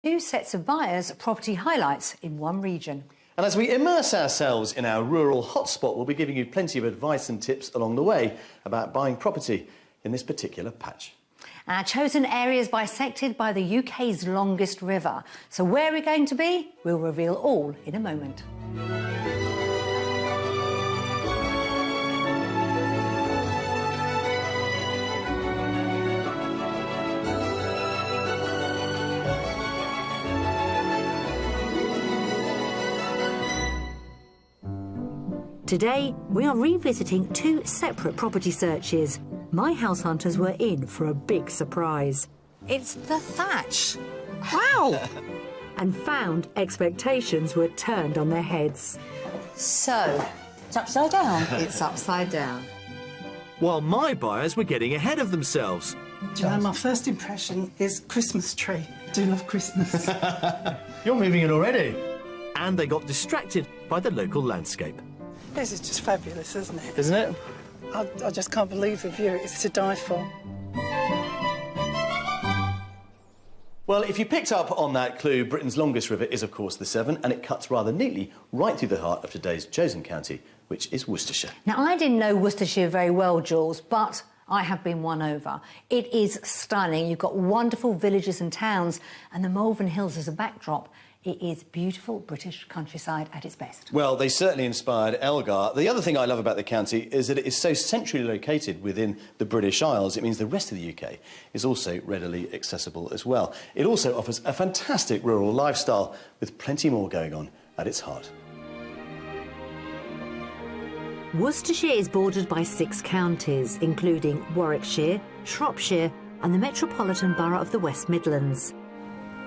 Two sets of buyers' property highlights in one region. And as we immerse ourselves in our rural hotspot, we'll be giving you plenty of advice and tips along the way about buying property in this particular patch. Our chosen area is bisected by the UK's longest river. So where are we going to be? We'll reveal all in a moment. Today, we are revisiting two separate property searches. My house hunters were in for a big surprise. It's the thatch. Wow! And found expectations were turned on their heads. So, it's upside down. It's upside down. While my buyers were getting ahead of themselves. Do you know, my first impression is Christmas tree. I do love Christmas. You're moving in already. And they got distracted by the local landscape. This is just fabulous, isn't it? Isn't it? I just can't believe the view. It's to die for. Well, if you picked up on that clue, Britain's longest river is, of course, the Severn, and it cuts rather neatly right through the heart of today's chosen county, which is Worcestershire. Now, I didn't know Worcestershire very well, Jules, but I have been won over. It is stunning. You've got wonderful villages and towns, and the Malvern Hills as a backdrop. It is beautiful British countryside at its best. Well, they certainly inspired Elgar. The other thing I love about the county is that it is so centrally located within the British Isles. It means the rest of the UK is also readily accessible as well. It also offers a fantastic rural lifestyle with plenty more going on at its heart. Worcestershire is bordered by 6 counties, including Warwickshire, Shropshire and the metropolitan borough of the West Midlands.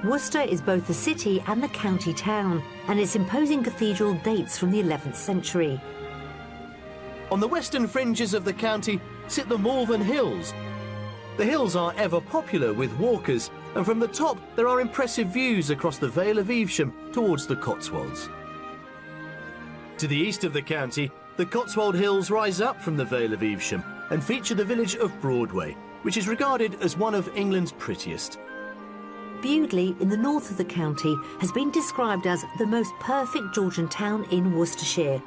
Worcester is both the city and the county town, and its imposing cathedral dates from the 11th century. On the western fringes of the county sit the Malvern Hills. The hills are ever popular with walkers, and from the top there are impressive views across the Vale of Evesham towards the Cotswolds. To the east of the county, the Cotswold Hills rise up from the Vale of Evesham and feature the village of Broadway, which is regarded as one of England's prettiest. Bewdley, in the north of the county, has been described as the most perfect Georgian town in Worcestershire.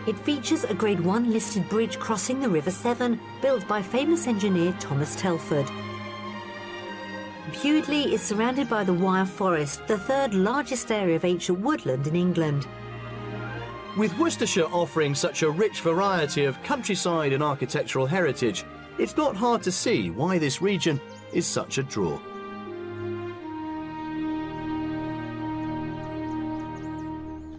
It features a Grade 1 listed bridge crossing the River Severn, built by famous engineer Thomas Telford. Bewdley is surrounded by the Wyre Forest, the 3rd largest area of ancient woodland in England. With Worcestershire offering such a rich variety of countryside and architectural heritage, it's not hard to see why this region is such a draw.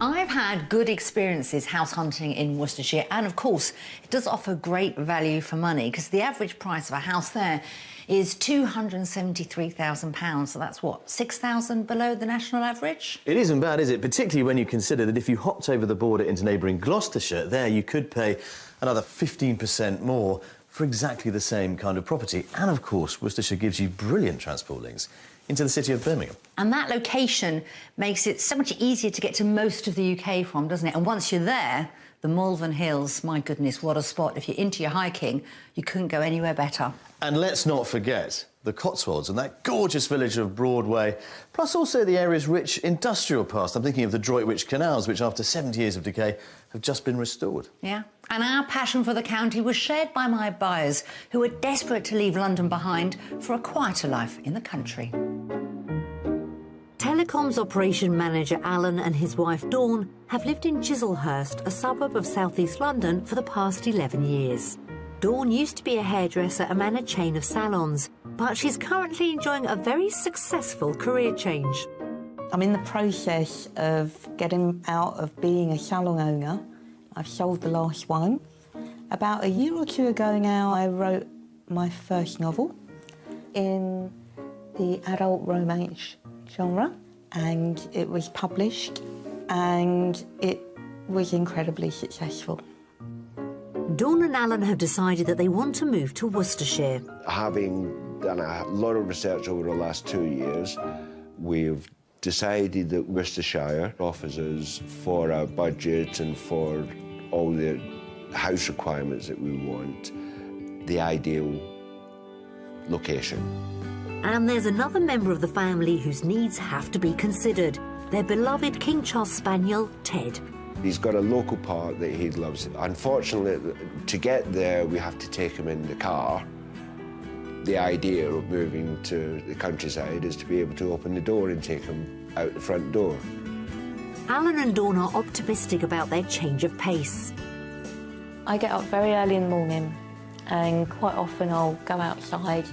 I've had good experiences house hunting in Worcestershire, and of course it does offer great value for money, because the average price of a house there is £273,000, so that's what, 6,000 below the national average? It isn't bad, is it? Particularly when you consider that if you hopped over the border into neighbouring Gloucestershire, there you could pay another 15% more for exactly the same kind of property. And of course, Worcestershire gives you brilliant transport links into the city of Birmingham. And that location makes it so much easier to get to most of the UK from, doesn't it? And once you're there, the Malvern Hills, my goodness, what a spot. If you're into your hiking, you couldn't go anywhere better. And let's not forget the Cotswolds and that gorgeous village of Broadway, plus also the area's rich industrial past. I'm thinking of the Droitwich canals, which after 70 years of decay have just been restored. Yeah, and our passion for the county was shared by my buyers, who were desperate to leave London behind for a quieter life in the country. Telecoms operation manager Alan and his wife Dawn have lived in Chislehurst, a suburb of southeast London, for the past 11 years. Dawn used to be a hairdresser and ran a chain of salons, but she's currently enjoying a very successful career change. I'm in the process of getting out of being a salon owner. I've sold the last one. About a year or 2 ago now, I wrote my first novel in the adult romance genre, and it was published, and it was incredibly successful. Dawn and Alan have decided that they want to move to Worcestershire. Having done a lot of research over the last 2 years, we've decided that Worcestershire offers us, for our budget and for all the house requirements that we want, the ideal location. And there's another member of the family whose needs have to be considered. Their beloved King Charles Spaniel, Ted. He's got a local park that he loves. Unfortunately, to get there, we have to take him in the car. The idea of moving to the countryside is to be able to open the door and take him out the front door. Alan and Dawn are optimistic about their change of pace. I get up very early in the morning and quite often I'll go outside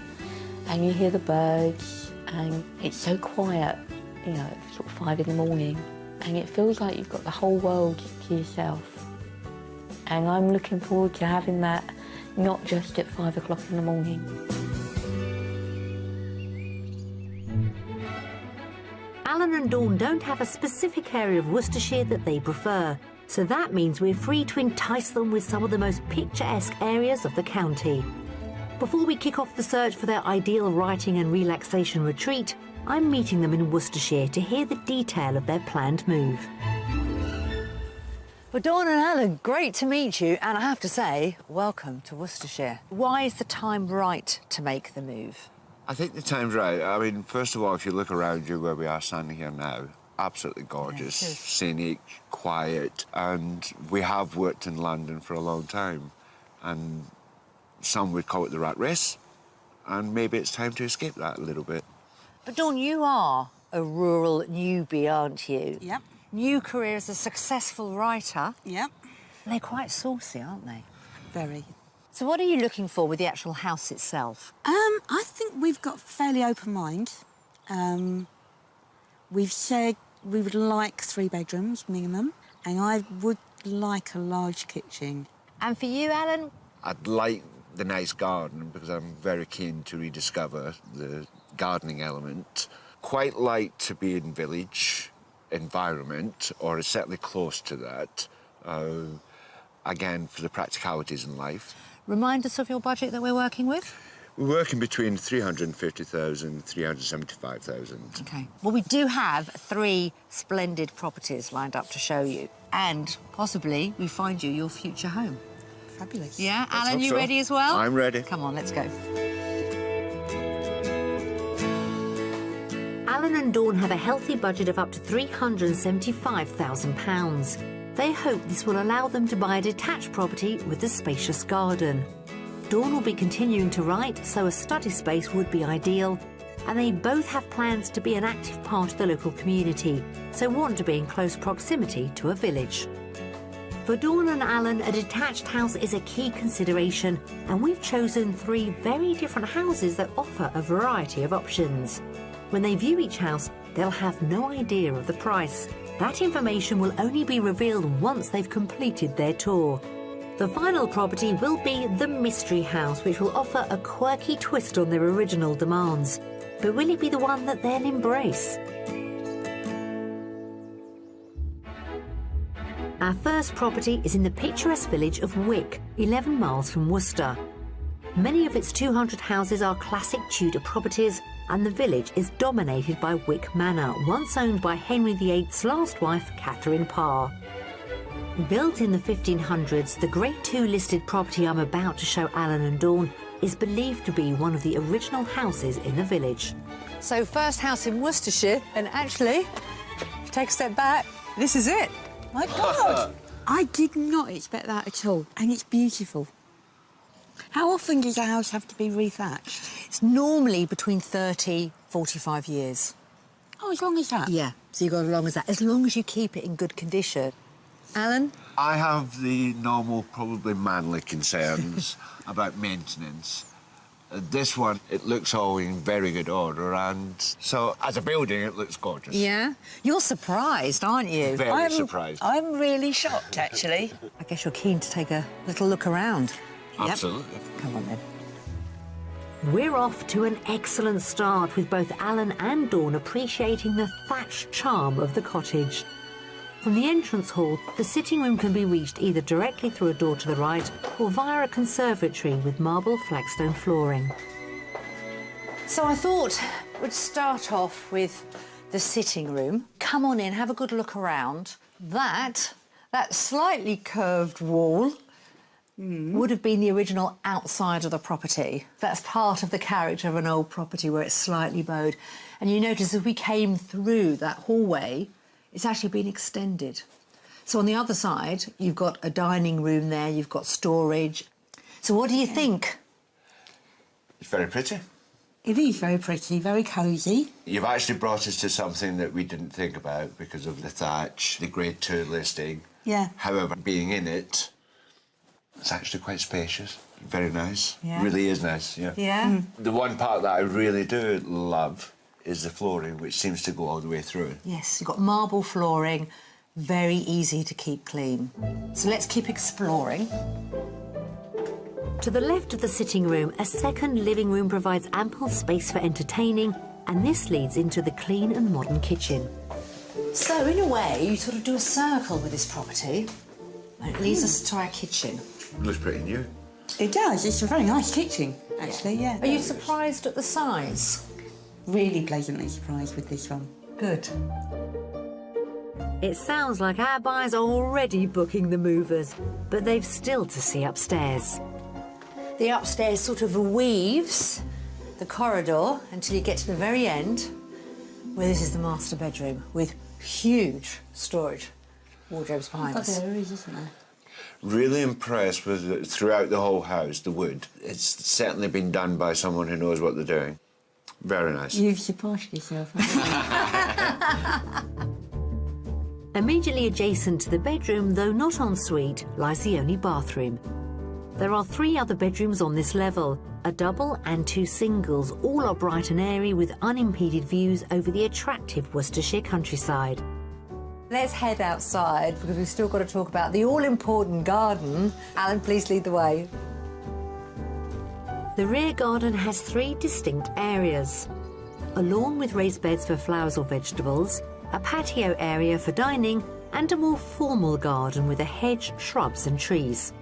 and you hear the birds and it's so quiet, you know, it's sort of 5 in the morning and it feels like you've got the whole world to yourself. And I'm looking forward to having that not just at 5 o'clock in the morning. Alan and Dawn don't have a specific area of Worcestershire that they prefer, so that means we're free to entice them with some of the most picturesque areas of the county. Before we kick off the search for their ideal writing and relaxation retreat, I'm meeting them in Worcestershire to hear the detail of their planned move. Well, Dawn and Alan, great to meet you, and I have to say, welcome to Worcestershire. Why is the time right to make the move? I think the time's right. I mean, first of all, if you look around you where we are standing here now, absolutely gorgeous, Yeah, it is. scenic, quiet, and we have worked in London for a long time, and some would call it the rat race, and maybe it's time to escape that a little bit. But Dawn, you are a rural newbie, aren't you? Yep. New career as a successful writer. Yep. They're quite saucy, aren't they? Very. So what are you looking for with the actual house itself? I think we've got a fairly open mind. We've said we would like 3 bedrooms minimum, and I would like a large kitchen. And for you, Alan? I'd like the nice garden because I'm very keen to rediscover the gardening element. Quite like to be in village environment, or certainly close to that. Again, for the practicalities in life. Remind us of your budget that we're working with. We're working between 350,000 and 375,000. OK. Well, we do have 3 splendid properties lined up to show you. And possibly we find you your future home. Fabulous. Yeah? Let's Alan, hope you so. ready as well? I'm ready. Come on, let's go. Alan and Dawn have a healthy budget of up to £375,000. They hope this will allow them to buy a detached property with a spacious garden. Dawn will be continuing to write, so a study space would be ideal. And they both have plans to be an active part of the local community, so want to be in close proximity to a village. For Dawn and Alan, a detached house is a key consideration, and we've chosen 3 very different houses that offer a variety of options. When they view each house, they'll have no idea of the price. That information will only be revealed once they've completed their tour. The final property will be the Mystery House, which will offer a quirky twist on their original demands. But will it be the one that they'll embrace? Our first property is in the picturesque village of Wick, 11 miles from Worcester. Many of its 200 houses are classic Tudor properties, and the village is dominated by Wick Manor, once owned by Henry VIII's last wife, Catherine Parr. Built in the 1500s, the Grade 2 listed property I'm about to show Alan and Dawn is believed to be one of the original houses in the village. So, first house in Worcestershire, and actually, take a step back, this is it. My God! I did not expect that at all, and it's beautiful. How often does a house have to be rethatched? It's normally between 30, 45 years. Oh, as long as that? Yeah, so you go as long as that, as long as you keep it in good condition. Alan? I have the normal, probably manly concerns about maintenance. This one, it looks all in very good order, and so as a building, it looks gorgeous. Yeah? You're surprised, aren't you? Very surprised. I'm really shocked, actually. I guess you're keen to take a little look around. Absolutely. Come on, then. We're off to an excellent start, with both Alan and Dawn appreciating the thatched charm of the cottage. From the entrance hall, the sitting room can be reached either directly through a door to the right or via a conservatory with marble flagstone flooring. So I thought we'd start off with the sitting room. Come on in, have a good look around. That slightly curved wall would have been the original outside of the property. That's part of the character of an old property where it's slightly bowed. And you notice as we came through that hallway, it's actually been extended. So on the other side, you've got a dining room there, you've got storage. So what do you think? It's very pretty. It is very pretty, very cosy. You've actually brought us to something that we didn't think about because of the thatch, the Grade 2 listing. Yeah. However, being in it, it's actually quite spacious. Very nice. Yeah. Really is nice, yeah. Yeah? The one part that I really do love is the flooring, which seems to go all the way through. Yes, you've got marble flooring, very easy to keep clean. So let's keep exploring. To the left of the sitting room, a second living room provides ample space for entertaining, and this leads into the clean and modern kitchen. So, in a way, you sort of do a circle with this property, and it leads us to our kitchen. Looks pretty new. It does. It's a very nice kitchen, actually, yeah. Are you surprised at the size? Really pleasantly surprised with this one. Good. It sounds like our buyers are already booking the movers, but they've still to see upstairs. The upstairs sort of weaves the corridor until you get to the very end, where this is the master bedroom with huge storage wardrobes behind us. There is, isn't there? Really impressed with it throughout the whole house, the wood. It's certainly been done by someone who knows what they're doing. Very nice. You've surprised yourself, haven't you? Immediately adjacent to the bedroom, though not en suite, lies the only bathroom. There are 3 other bedrooms on this level, a double and 2 singles. All are bright and airy with unimpeded views over the attractive Worcestershire countryside. Let's head outside because we've still got to talk about the all-important garden. Alan, please lead the way. The rear garden has 3 distinct areas. A lawn with raised beds for flowers or vegetables, a patio area for dining, and a more formal garden with a hedge, shrubs and trees.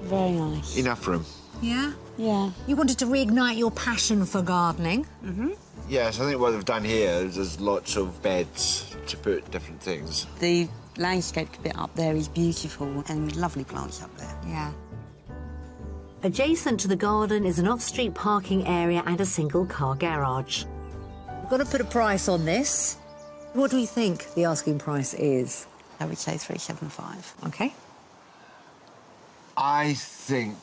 Very nice. Enough room. Yeah? Yeah. You wanted to reignite your passion for gardening. Yes, I think what they've done here is there's lots of beds to put different things. The landscaped bit up there is beautiful and lovely plants up there. Yeah. Adjacent to the garden is an off-street parking area and a single-car garage. We've got to put a price on this. What do we think the asking price is? I would say 375. OK. I think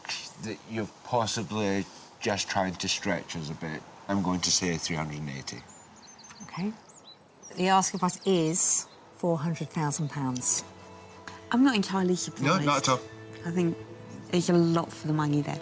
that you're possibly just trying to stretch us a bit. I'm going to say 380. OK. The asking price is £400,000. I'm not entirely surprised. No, not at all. I think there's a lot for the money there.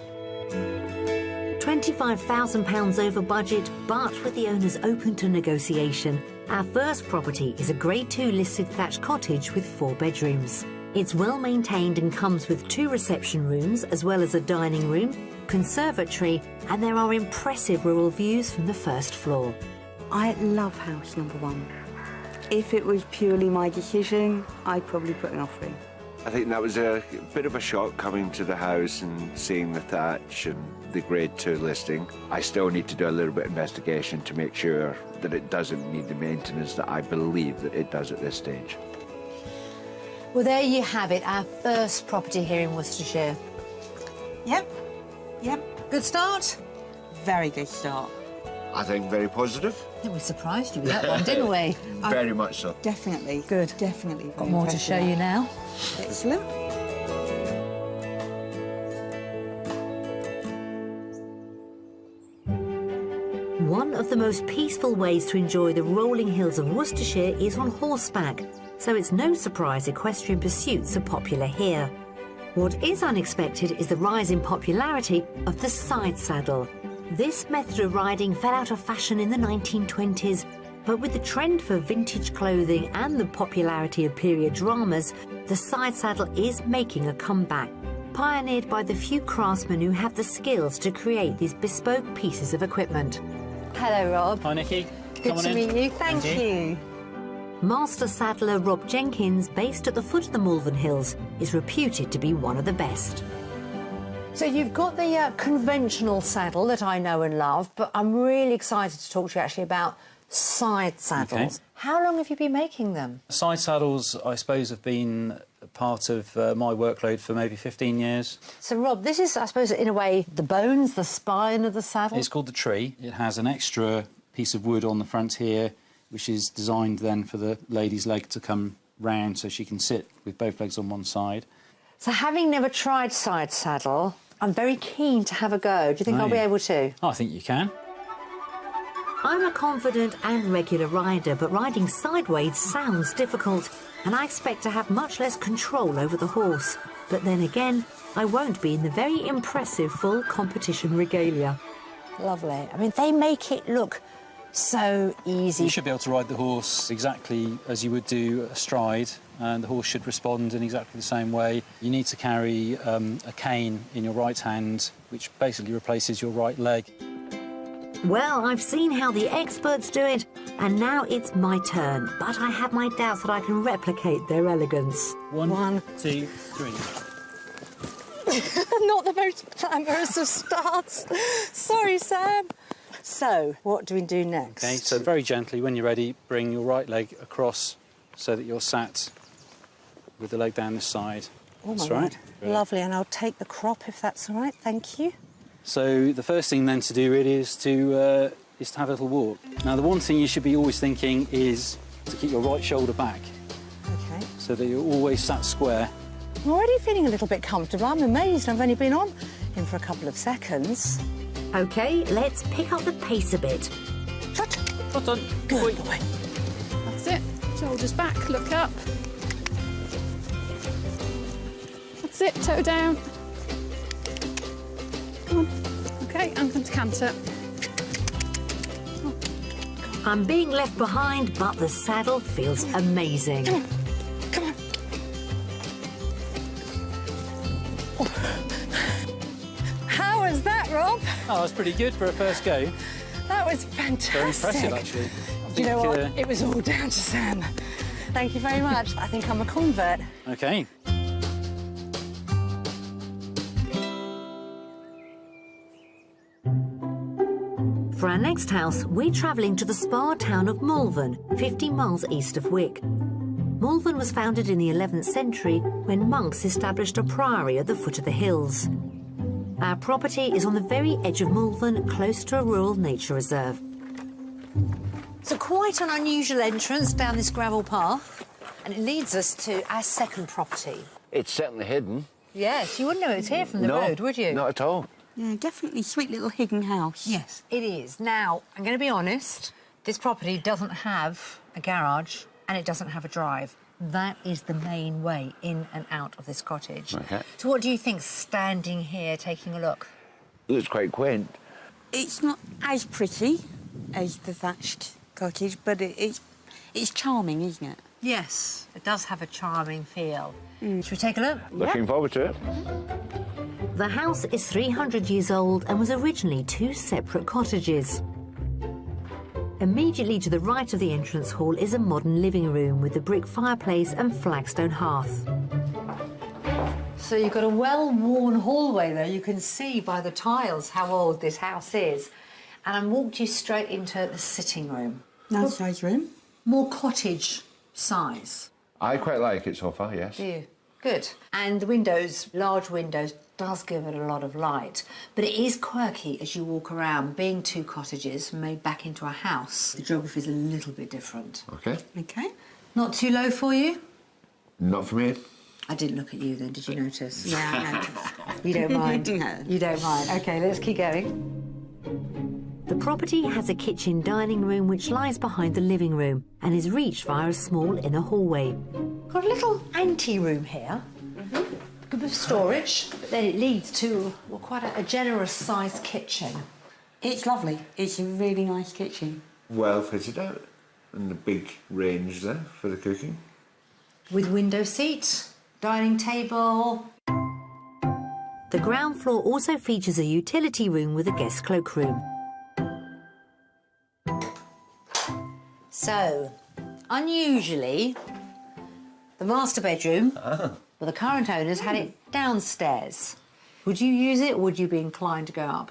£25,000 over budget, but with the owners open to negotiation. Our first property is a Grade 2 listed thatched cottage with 4 bedrooms. It's well maintained and comes with 2 reception rooms, as well as a dining room, conservatory, and there are impressive rural views from the first floor. I love house number 1. If it was purely my decision, I'd probably put an offer in. I think that was a bit of a shock coming to the house and seeing the thatch and the Grade 2 listing. I still need to do a little bit of investigation to make sure that it doesn't need the maintenance that I believe that it does at this stage. Well, there you have it, our first property here in Worcestershire. Yep. Good start? Very good start. I think very positive. I think we surprised you with that one, didn't we? Very much so. Definitely. Good. Definitely. Got more to show you now. Excellent. One of the most peaceful ways to enjoy the rolling hills of Worcestershire is on horseback, so it's no surprise equestrian pursuits are popular here. What is unexpected is the rise in popularity of the side saddle. This method of riding fell out of fashion in the 1920s, but with the trend for vintage clothing and the popularity of period dramas, the side saddle is making a comeback, pioneered by the few craftsmen who have the skills to create these bespoke pieces of equipment. Hello, Rob. Hi, Nikki. Good to meet you. Thank you. Master saddler Rob Jenkins, based at the foot of the Malvern Hills, is reputed to be one of the best. So you've got the conventional saddle that I know and love, but I'm really excited to talk to you actually about side saddles. Okay. How long have you been making them? Side saddles, I suppose, have been part of my workload for maybe 15 years. So, Rob, this is, I suppose, in a way, the bones, the spine of the saddle? It's called the tree. It has an extra piece of wood on the front here, which is designed then for the lady's leg to come round so she can sit with both legs on one side. So, having never tried side saddle, I'm very keen to have a go. Do you think I'll be able to? I think you can. I'm a confident and regular rider, but riding sideways sounds difficult, and I expect to have much less control over the horse. But then again, I won't be in the very impressive full competition regalia. Lovely. I mean, they make it look so easy. You should be able to ride the horse exactly as you would do a stride, and the horse should respond in exactly the same way. You need to carry a cane in your right hand, which basically replaces your right leg. Well, I've seen how the experts do it, and now it's my turn. But I have my doubts that I can replicate their elegance. One, two, three. Not the most glamorous of starts. Sorry, Sam. So, what do we do next? OK, so very gently, when you're ready, bring your right leg across so that you're sat with the leg down this side. Oh, that's my right. Lord. Lovely, and I'll take the crop if that's all right. Thank you. So the first thing then to do really is to have a little walk. Now, the one thing you should be always thinking is to keep your right shoulder back. OK. So that you're always sat square. I'm already feeling a little bit comfortable. I'm amazed. I've only been on him for a couple of seconds. OK, let's pick up the pace a bit. Trot. Trot on. Good boy. That's it. Shoulders back, look up. That's it, toe down. Come on. OK, I'm going to canter. I'm being left behind, but the saddle feels amazing. Come on. Come on. Oh. How was that, Rob? Oh, that's pretty good for a first go. That was fantastic. Very impressive, actually. Do you know what? It was all down to Sam. Thank you very much. I think I'm a convert. OK. For our next house, we're travelling to the spa town of Malvern, 50 miles east of Wick. Malvern was founded in the 11th century when monks established a priory at the foot of the hills. Our property is on the very edge of Malvern, close to a rural nature reserve. So quite an unusual entrance down this gravel path, and it leads us to our second property. It's certainly hidden. Yes, you wouldn't know it's here from the road, would you? Not at all. Yeah, definitely sweet little hidden house. Yes, it is. Now, I'm going to be honest, this property doesn't have a garage and it doesn't have a drive. That is the main way in and out of this cottage. OK. So what do you think, standing here, taking a look? It looks quite quaint. It's not as pretty as the thatched cottage, but it's charming, isn't it? Yes, it does have a charming feel. Should we take a look? Looking forward to it. The house is 300 years old and was originally two separate cottages. Immediately to the right of the entrance hall is a modern living room with a brick fireplace and flagstone hearth. So you've got a well-worn hallway there. You can see by the tiles how old this house is. And I walked you straight into the sitting room. Nice size room. More cottage size. I quite like it so far, yes. Do you? Good. And the windows, large windows, does give it a lot of light. But it is quirky as you walk around. Being two cottages made back into a house, the geography is a little bit different. OK. OK. Not too low for you? Not for me. I didn't look at you then, did you notice? Yeah, I noticed. You don't mind? No. You don't mind. OK, let's keep going. The property has a kitchen dining room which lies behind the living room and is reached via a small inner hallway. Got a little ante-room here. Good bit of storage, but then it leads to, well, quite a generous-sized kitchen. It's lovely. It's a really nice kitchen. Well fitted out. And a big range there for the cooking. With window seat, dining table. The ground floor also features a utility room with a guest cloakroom. So, unusually, the master bedroom, well, the current owners had it downstairs. Would you use it, or would you be inclined to go up?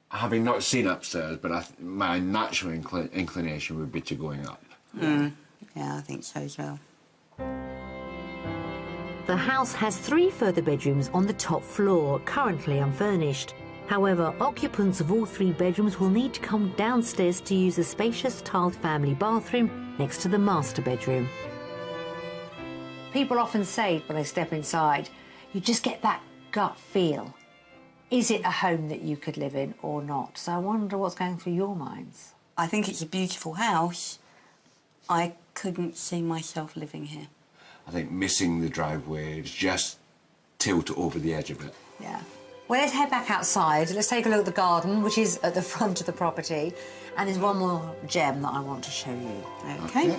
Having not seen upstairs, but my natural inclination would be to going up. Yeah, I think so as well. The house has 3 further bedrooms on the top floor, currently unfurnished. However, occupants of all 3 bedrooms will need to come downstairs to use the spacious tiled family bathroom next to the master bedroom. People often say when they step inside, you just get that gut feel. Is it a home that you could live in or not? So I wonder what's going through your minds. I think it's a beautiful house. I couldn't see myself living here. I think missing the driveway is just tilt over the edge of it. Yeah. Well, let's head back outside. Let's take a look at the garden, which is at the front of the property. And there's one more gem that I want to show you. OK.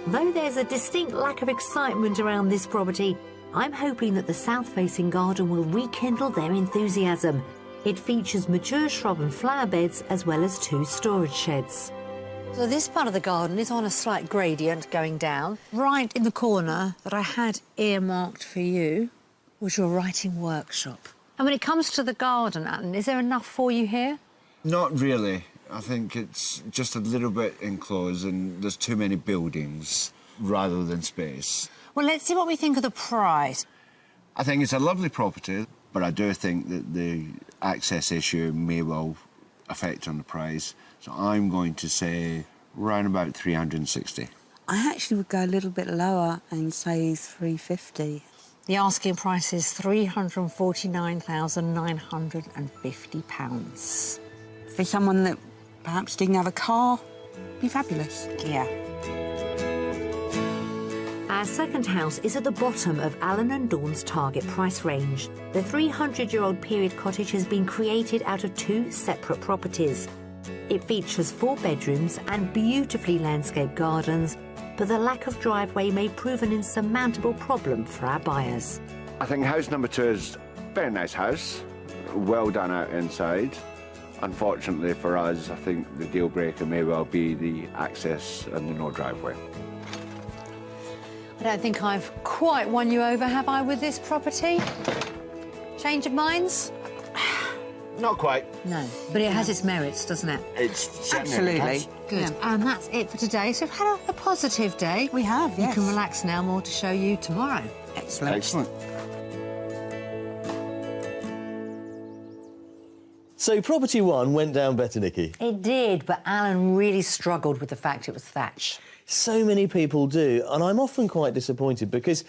Though there's a distinct lack of excitement around this property, I'm hoping that the south-facing garden will rekindle their enthusiasm. It features mature shrub and flower beds as well as 2 storage sheds. So this part of the garden is on a slight gradient going down. Right in the corner that I had earmarked for you was your writing workshop. And when it comes to the garden, Alan, is there enough for you here? Not really. I think it's just a little bit enclosed and there's too many buildings rather than space. Well, let's see what we think of the price. I think it's a lovely property, but I do think that the access issue may well affect on the price. So I'm going to say round about 360. I actually would go a little bit lower and say 350. The asking price is £349,950. For someone that perhaps didn't have a car, be fabulous. Yeah. Our second house is at the bottom of Alan and Dawn's target price range. The 300-year-old period cottage has been created out of 2 separate properties. It features 4 bedrooms and beautifully landscaped gardens, but the lack of driveway may prove an insurmountable problem for our buyers. I think house number 2 is a very nice house, well done out inside. Unfortunately for us, I think the deal breaker may well be the access and the no driveway. I don't think I've quite won you over, have I, with this property? Change of minds? Not quite. No, but it has its merits, doesn't it? It's Absolutely. Good. Yeah. And that's it for today. So we've had a positive day. We have, yes. You can relax now, more to show you tomorrow. Excellent. Excellent. So property 1 went down better, Nikki. It did, but Alan really struggled with the fact it was thatch. So many people do, and I'm often quite disappointed because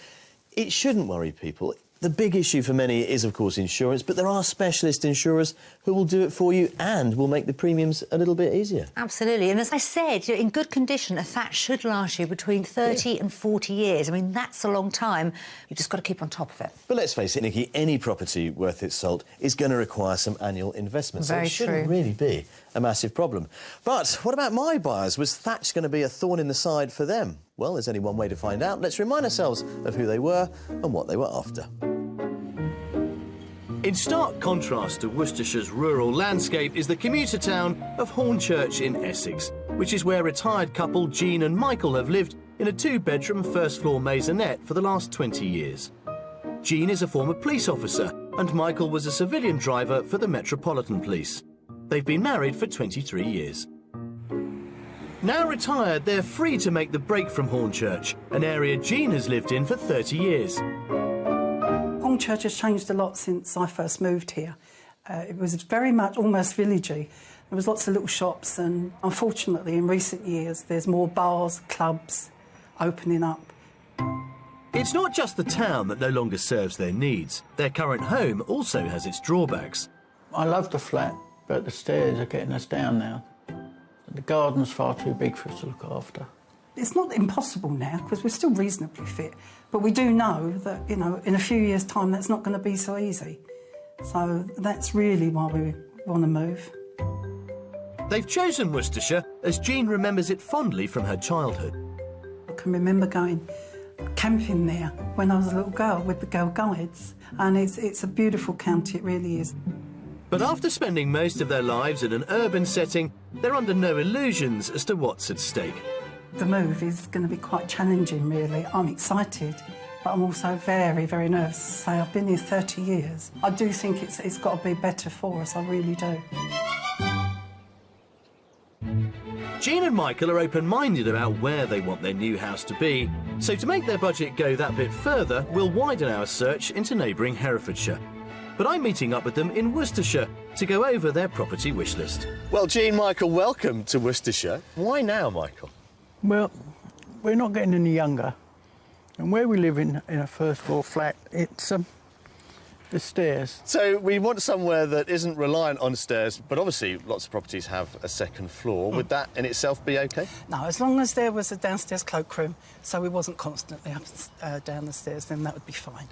it shouldn't worry people. The big issue for many is, of course, insurance, but there are specialist insurers who will do it for you and will make the premiums a little bit easier. Absolutely, and as I said, in good condition, a thatch should last you between 30 and 40 years. I mean, that's a long time. You've just got to keep on top of it. But let's face it, Nikki, any property worth its salt is going to require some annual investment, so it shouldn't really be a massive problem. But what about my buyers? Was thatch going to be a thorn in the side for them? Well, there's only one way to find out. Let's remind ourselves of who they were and what they were after. In stark contrast to Worcestershire's rural landscape is the commuter town of Hornchurch in Essex, which is where retired couple Jean and Michael have lived in a 2-bedroom first-floor maisonette for the last 20 years. Jean is a former police officer and Michael was a civilian driver for the Metropolitan Police. They've been married for 23 years. Now retired, they're free to make the break from Hornchurch, an area Jean has lived in for 30 years. Hornchurch has changed a lot since I first moved here. It was very much almost villagey. There was lots of little shops and unfortunately in recent years there's more bars, clubs opening up. It's not just the town that no longer serves their needs. Their current home also has its drawbacks. I love the flat, but the stairs are getting us down now. The garden's far too big for us to look after. It's not impossible now because we're still reasonably fit, but we do know that, you know, in a few years' time that's not going to be so easy. So that's really why we want to move. They've chosen Worcestershire as Jean remembers it fondly from her childhood. I can remember going camping there when I was a little girl with the Girl Guides, and it's a beautiful county, it really is. But after spending most of their lives in an urban setting, they're under no illusions as to what's at stake. The move is going to be quite challenging, really. I'm excited, but I'm also very, very nervous to say I've been here 30 years. I do think it's got to be better for us, I really do. Jean and Michael are open-minded about where they want their new house to be, so to make their budget go that bit further, we'll widen our search into neighbouring Herefordshire. But I'm meeting up with them in Worcestershire to go over their property wish list. Well, Jean, Michael, welcome to Worcestershire. Why now, Michael? Well, we're not getting any younger. And where we live in a first-floor flat, it's the stairs. So we want somewhere that isn't reliant on stairs, but obviously lots of properties have a second floor. Would that in itself be OK? No, as long as there was a downstairs cloakroom, so we wasn't constantly up down the stairs, then that would be fine.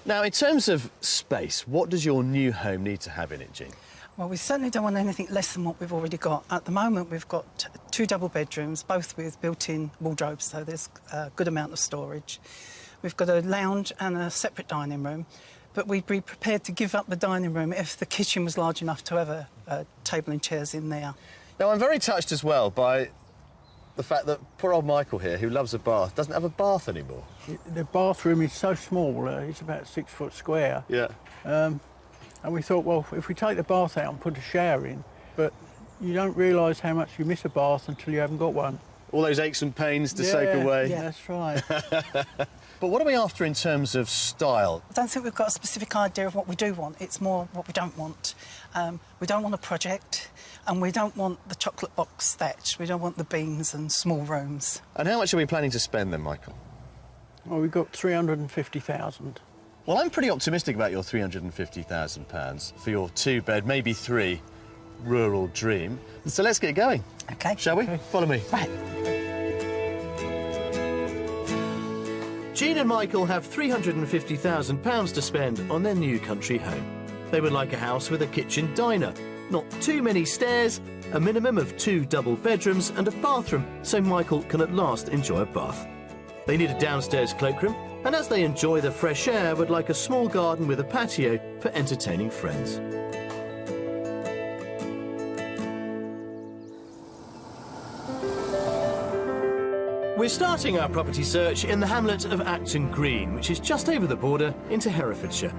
Now, in terms of space, what does your new home need to have in it, Jean? Well, we certainly don't want anything less than what we've already got. At the moment, we've got 2 double bedrooms, both with built-in wardrobes, so there's a good amount of storage. We've got a lounge and a separate dining room, but we'd be prepared to give up the dining room if the kitchen was large enough to have a table and chairs in there. Now, I'm very touched as well by the fact that poor old Michael here, who loves a bath, doesn't have a bath anymore. The bathroom is so small, it's about 6 foot square. Yeah. And we thought, well, if we take the bath out and put a shower in, but you don't realise how much you miss a bath until you haven't got one. All those aches and pains to soak away. Yeah, that's right. But what are we after in terms of style? I don't think we've got a specific idea of what we do want. It's more what we don't want. We don't want a project, and we don't want the chocolate box thatch. We don't want the beams and small rooms. And how much are we planning to spend then, Michael? Well, we've got 350,000. Well, I'm pretty optimistic about your £350,000 for your 2-bed, maybe 3, rural dream. So let's get going. OK. Shall we? Okay. Follow me. Right. Jean and Michael have £350,000 to spend on their new country home. They would like a house with a kitchen diner, not too many stairs, a minimum of 2 double bedrooms and a bathroom so Michael can at last enjoy a bath. They need a downstairs cloakroom, and as they enjoy the fresh air, would like a small garden with a patio for entertaining friends. We're starting our property search in the hamlet of Acton Green, which is just over the border into Herefordshire.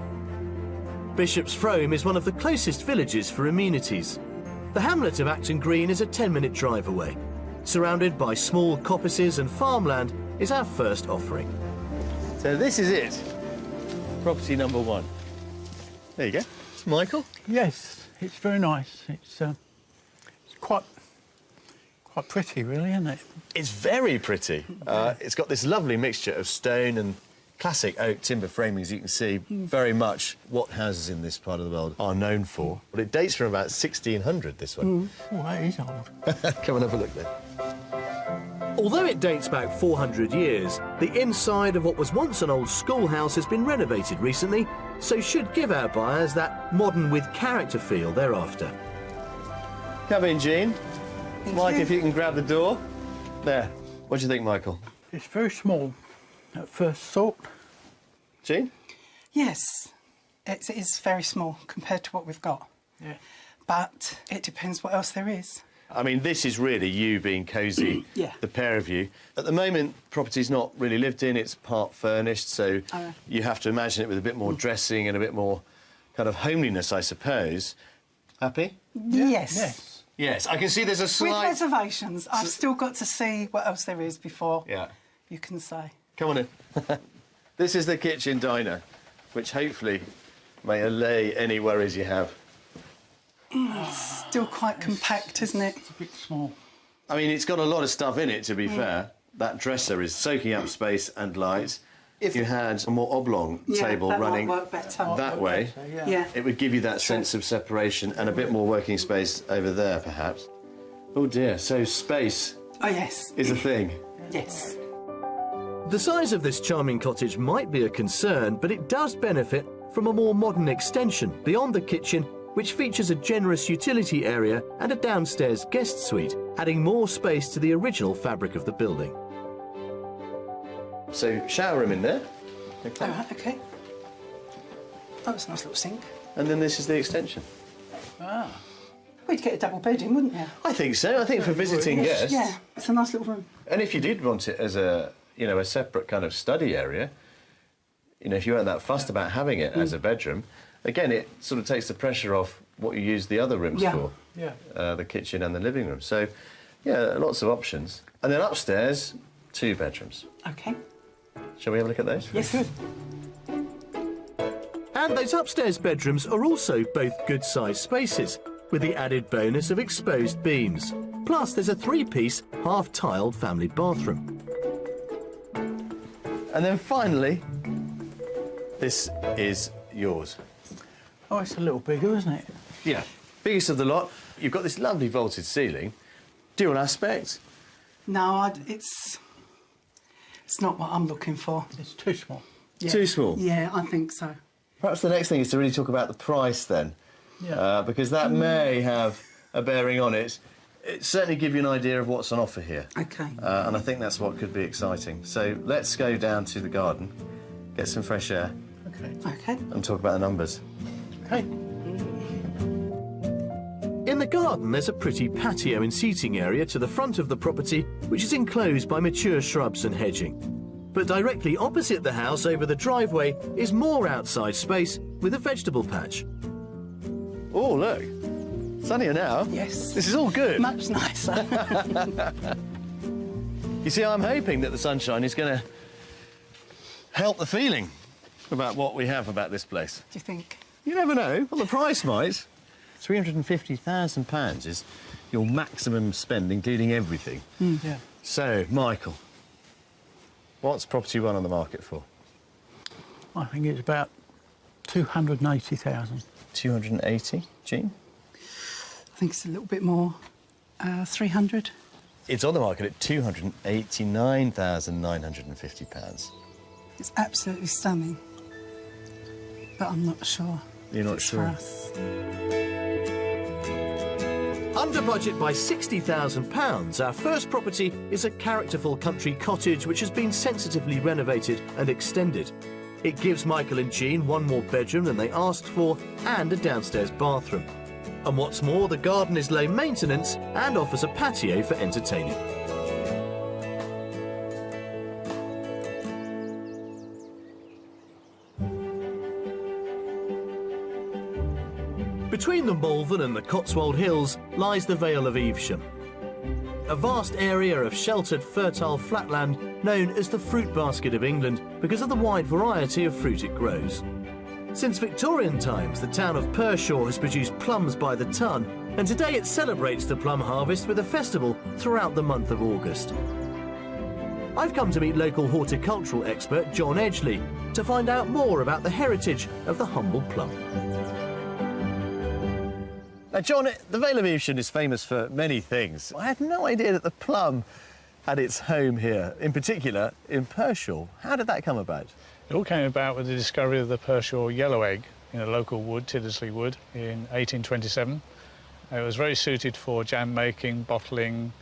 Bishop's Frome is one of the closest villages for amenities. The hamlet of Acton Green is a 10-minute drive away. Surrounded by small coppices and farmland is our first offering. So this is it. Property number 1. There you go. It's Michael. Yes, it's very nice. It's quite pretty, really, isn't it? It's very pretty. It's got this lovely mixture of stone and classic oak timber framings. You can see very much what houses in this part of the world are known for. But it dates from about 1600, this one. Oh, that is old. Come and have a look then. Although it dates back 400 years, the inside of what was once an old schoolhouse has been renovated recently, so should give our buyers that modern with character feel they're after. Come in, Jean. Mike, you. if you can grab the door. There. What do you think, Michael? It's very small at first thought. Jean? Yes, it is very small compared to what we've got. Yeah. But it depends what else there is. I mean, this is really you being cosy, Yeah. the pair of you. At the moment, property's not really lived in, it's part furnished, so you have to imagine it with a bit more dressing and a bit more kind of homeliness, I suppose. Happy? Yes. Yes. Yes, I can see there's a With slight... reservations. I've still got to see what else there is before you can say. Come on in. This is the kitchen diner, which hopefully may allay any worries you have. It's still quite compact, isn't it? It's a bit small. I mean, it's got a lot of stuff in it, to be fair. That dresser is soaking up space and light. If you had a more oblong table that running might work better. that way, Yeah. it would give you that sense of separation and a bit more working space over there, perhaps. Oh, dear. So space Oh, yes. is a thing. Yes. The size of this charming cottage might be a concern, but it does benefit from a more modern extension beyond the kitchen, which features a generous utility area and a downstairs guest suite, adding more space to the original fabric of the building. So, shower room in there. All right, OK. That was a nice little sink. And then this is the extension. We'd get a double bed in, wouldn't you? I think so. I think for visiting guests. Yeah, it's a nice little room. And if you did want it as a, you know, a separate kind of study area, you know, if you weren't that fussed about having it as a bedroom, again, it sort of takes the pressure off what you use the other rooms for. Yeah. The kitchen and the living room. So, Yeah, lots of options. And then upstairs, 2 bedrooms. OK. Shall we have a look at those? Yes. And those upstairs bedrooms are also both good-sized spaces, with the added bonus of exposed beams. Plus, there's a 3-piece, half-tiled family bathroom. And then finally, this is yours. Oh, it's a little bigger, isn't it? Yeah, biggest of the lot. You've got this lovely vaulted ceiling. Dual aspect. No, it's not what I'm looking for. It's too small. Yeah. Too small? Yeah, I think so. Perhaps the next thing is to really talk about the price then. Yeah. Because that may have a bearing on it. It certainly give you an idea of what's on offer here. OK. And I think that's what could be exciting. So let's go down to the garden, get some fresh air. OK. OK. And talk about the numbers. OK. In the garden, there's a pretty patio and seating area to the front of the property, which is enclosed by mature shrubs and hedging. But directly opposite the house, over the driveway, is more outside space with a vegetable patch. Oh, look. Sunnier now. Yes. This is all good. Much nicer. You see, I'm hoping that the sunshine is going to help the feeling about what we have about this place. Do you think? You never know. Well, the price might. £350,000 is your maximum spend, including everything. Yeah. So, Michael, what's property 1 on the market for? I think it's about 280,000. 280, Jean? I think it's a little bit more. 300. It's on the market at £289,950. It's absolutely stunning. But I'm not sure. You're not it's sure? For us. Under budget by £60,000, our first property is a characterful country cottage which has been sensitively renovated and extended. It gives Michael and Jean 1 more bedroom than they asked for and a downstairs bathroom. And what's more, the garden is low maintenance and offers a patio for entertaining. Between the Malvern and the Cotswold Hills lies the Vale of Evesham, a vast area of sheltered, fertile flatland known as the fruit basket of England because of the wide variety of fruit it grows. Since Victorian times, the town of Pershore has produced plums by the ton, and today it celebrates the plum harvest with a festival throughout the month of August. I've come to meet local horticultural expert John Edgley to find out more about the heritage of the humble plum. Now, John, the Vale of Evesham is famous for many things. I had no idea that the plum had its home here, in particular in Pershore. How did that come about? It all came about with the discovery of the Pershore yellow egg in a local wood, Tiddesley Wood, in 1827. It was very suited for jam making, bottling,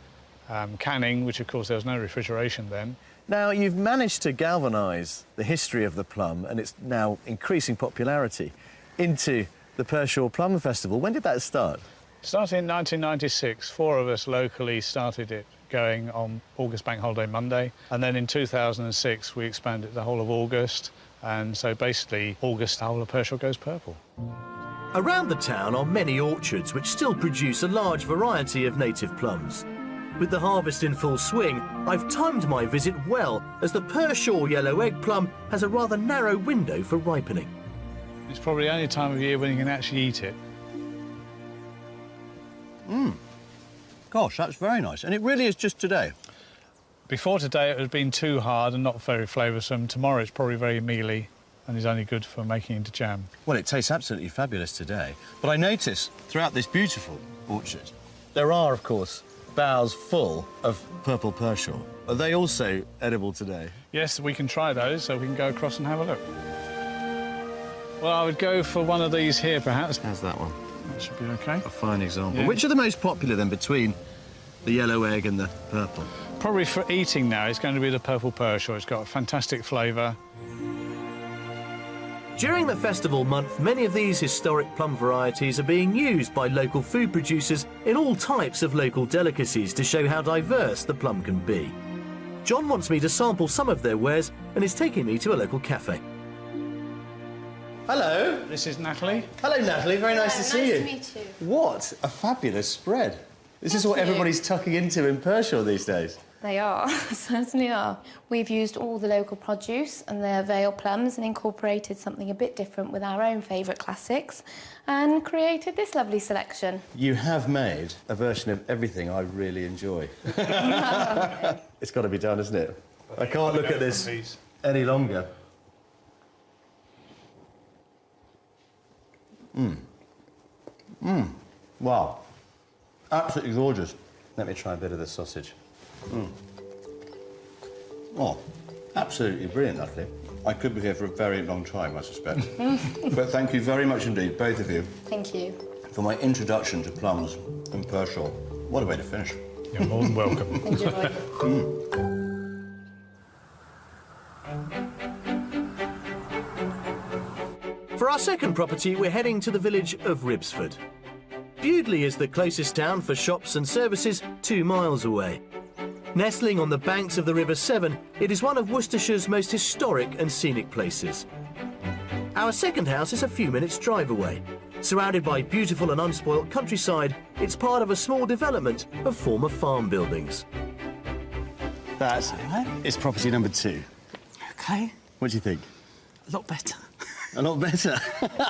canning, which of course there was no refrigeration then. Now, you've managed to galvanise the history of the plum and its now increasing popularity into the Pershore Plum Festival. When did that start? It started in 1996. 4 of us locally started it going on August Bank Holiday Monday, and then in 2006 we expanded the whole of August, and so basically August the whole of Pershore goes purple. Around the town are many orchards which still produce a large variety of native plums. With the harvest in full swing, I've timed my visit well, as the Pershore yellow egg plum has a rather narrow window for ripening. It's probably the only time of year when you can actually eat it. Gosh, that's very nice. And it really is just today. Before today it had been too hard and not very flavoursome. Tomorrow it's probably very mealy and is only good for making into jam. Well, it tastes absolutely fabulous today. But I notice throughout this beautiful orchard, there are, of course, boughs full of purple Pershore. Are they also edible today? Yes, we can try those, so we can go across and have a look. Well, I would go for one of these here, perhaps. How's that one? That should be OK. A fine example. Yeah. Which are the most popular, then, between the yellow egg and the purple? Probably for eating now, it's going to be the purple Pershore. It's got a fantastic flavour. During the festival month, many of these historic plum varieties are being used by local food producers in all types of local delicacies to show how diverse the plum can be. John wants me to sample some of their wares and is taking me to a local cafe. Hello. This is Natalie. Hello, Natalie. Very nice to see you. Nice to meet you. What a fabulous spread. This is what everybody's tucking into in Pershore these days. They are, certainly are. We've used all the local produce and their Vale plums and incorporated something a bit different with our own favourite classics and created this lovely selection. You have made a version of everything I really enjoy. It's got to be done, isn't it? I can't look at this any longer. Wow. Absolutely gorgeous. Let me try a bit of the sausage. Oh, absolutely brilliant, Natalie. I could be here for a very long time, I suspect. But thank you very much indeed, both of you. Thank you. For my introduction to plums in Pershore. What a way to finish. You're more than welcome. Enjoy. For our second property, we're heading to the village of Ribsford. Bewdley is the closest town for shops and services 2 miles away. Nestling on the banks of the River Severn, it is one of Worcestershire's most historic and scenic places. Our second house is a few minutes' drive away. Surrounded by beautiful and unspoilt countryside, it's part of a small development of former farm buildings. That is property number 2. OK. What do you think? A lot better. A lot better?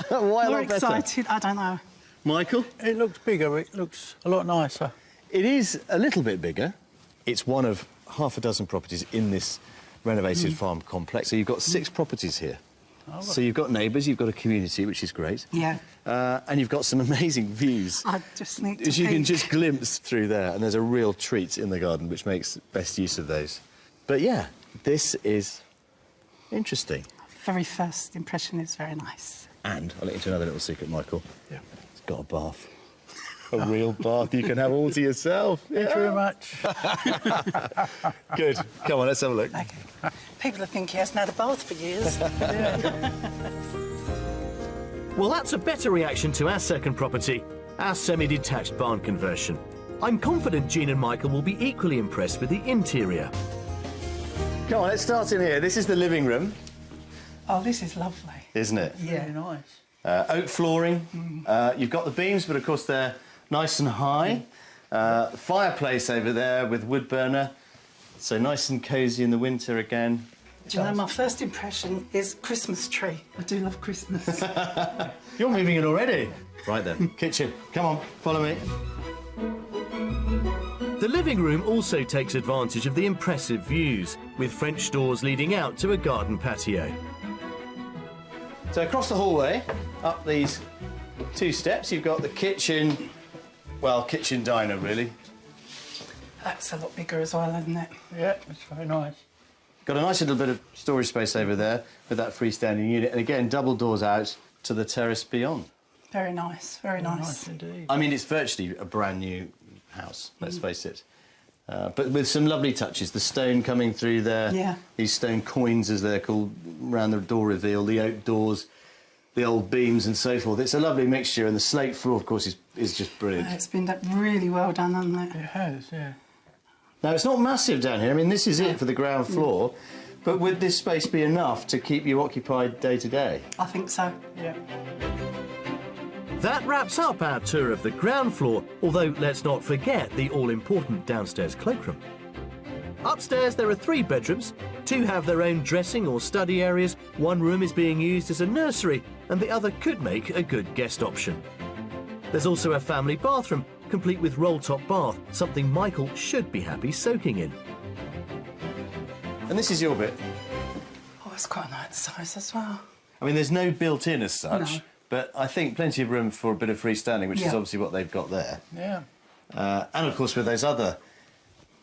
Why a lot better? More excited, I don't know. Michael? It looks bigger, it looks a lot nicer. It is a little bit bigger. It's one of half a dozen properties in this renovated farm complex. So you've got 6 properties here. Oh, so you've got neighbours, you've got a community, which is great. Yeah. And you've got some amazing views. I just need to As you can peek. just glimpse through there, and there's a real treat in the garden, which makes best use of those. But yeah, this is interesting. Very first impression is very nice. And I'll let you into another little secret, Michael. Yeah. It's got a bath. A real bath you can have all to yourself. Thank you very much. Good. Come on, let's have a look. Okay. People have think he hasn't had a bath for years. Well, that's a better reaction to our second property, our semi-detached barn conversion. I'm confident Jean and Michael will be equally impressed with the interior. Come on, let's start in here. This is the living room, Oh, this is lovely. isn't it? Yeah. Very nice. Oak flooring. You've got the beams, but of course they're nice and high. Fireplace over there with wood burner. So nice and cosy in the winter again. Do you know, my first impression is Christmas tree. I do love Christmas. You're moving in already. Right then. Kitchen. Come on, follow me. The living room also takes advantage of the impressive views, with French doors leading out to a garden patio. So across the hallway, up these 2 steps, you've got the kitchen, well, kitchen diner, really. That's a lot bigger as well, isn't it? Yeah, it's very nice. Got a nice little bit of storage space over there with that freestanding unit, and again, double doors out to the terrace beyond. Very nice, very nice. Indeed. I mean, it's virtually a brand new house, let's face it. But with some lovely touches, the stone coming through there, Yeah. these stone coins, as they're called, around the door reveal, the oak doors, the old beams and so forth. It's a lovely mixture, and the slate floor, of course, is just brilliant. It's been really well done, hasn't it? It has, yeah. Now, it's not massive down here. I mean, this is it for the ground floor, but would this space be enough to keep you occupied day to day? I think so. Yeah. That wraps up our tour of the ground floor, although let's not forget the all-important downstairs cloakroom. Upstairs there are 3 bedrooms. 2 have their own dressing or study areas, 1 room is being used as a nursery, and the other could make a good guest option. There's also a family bathroom, complete with roll-top bath, something Michael should be happy soaking in. And this is your bit. Oh, it's quite a nice size as well. I mean, there's no built-in as such, No. but I think plenty of room for a bit of freestanding, which is Yeah. obviously what they've got there. Yeah. And, of course, with those other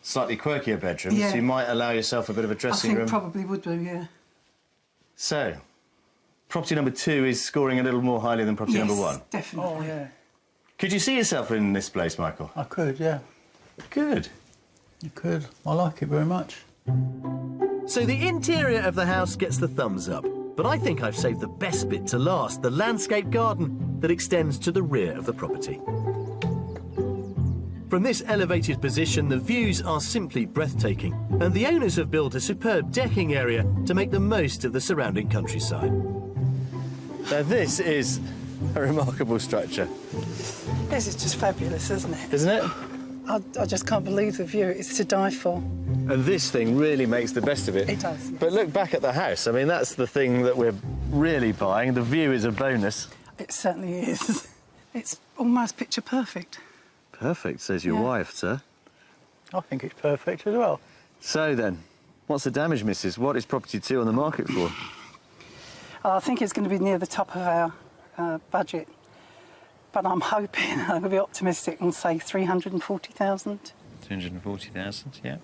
slightly quirkier bedrooms, Yeah. you might allow yourself a bit of a I dressing think room. probably would do, yeah. So, property number 2 is scoring a little more highly than property number 1. Definitely. Oh, yeah. Could you see yourself in this place, Michael? I could, yeah. Good. You could. I like it very much. So the interior of the house gets the thumbs up, but I think I've saved the best bit to last, the landscape garden that extends to the rear of the property. From this elevated position, the views are simply breathtaking, and the owners have built a superb decking area to make the most of the surrounding countryside. Now, this is a remarkable structure, This is just fabulous, isn't it? isn't it? I just can't believe the view. It's to die for. And this thing really makes the best of it. It does, yes. But look back at the house. I mean, that's the thing that we're really buying. The view is a bonus. It certainly is. It's almost picture perfect. Perfect, says your wife, sir. I think it's perfect as well. So then, what's the damage, missus? What is property 2 on the market for? I think it's going to be near the top of our budget. But I'm hoping, I'm going to be optimistic and say 340,000. 240,000, yeah.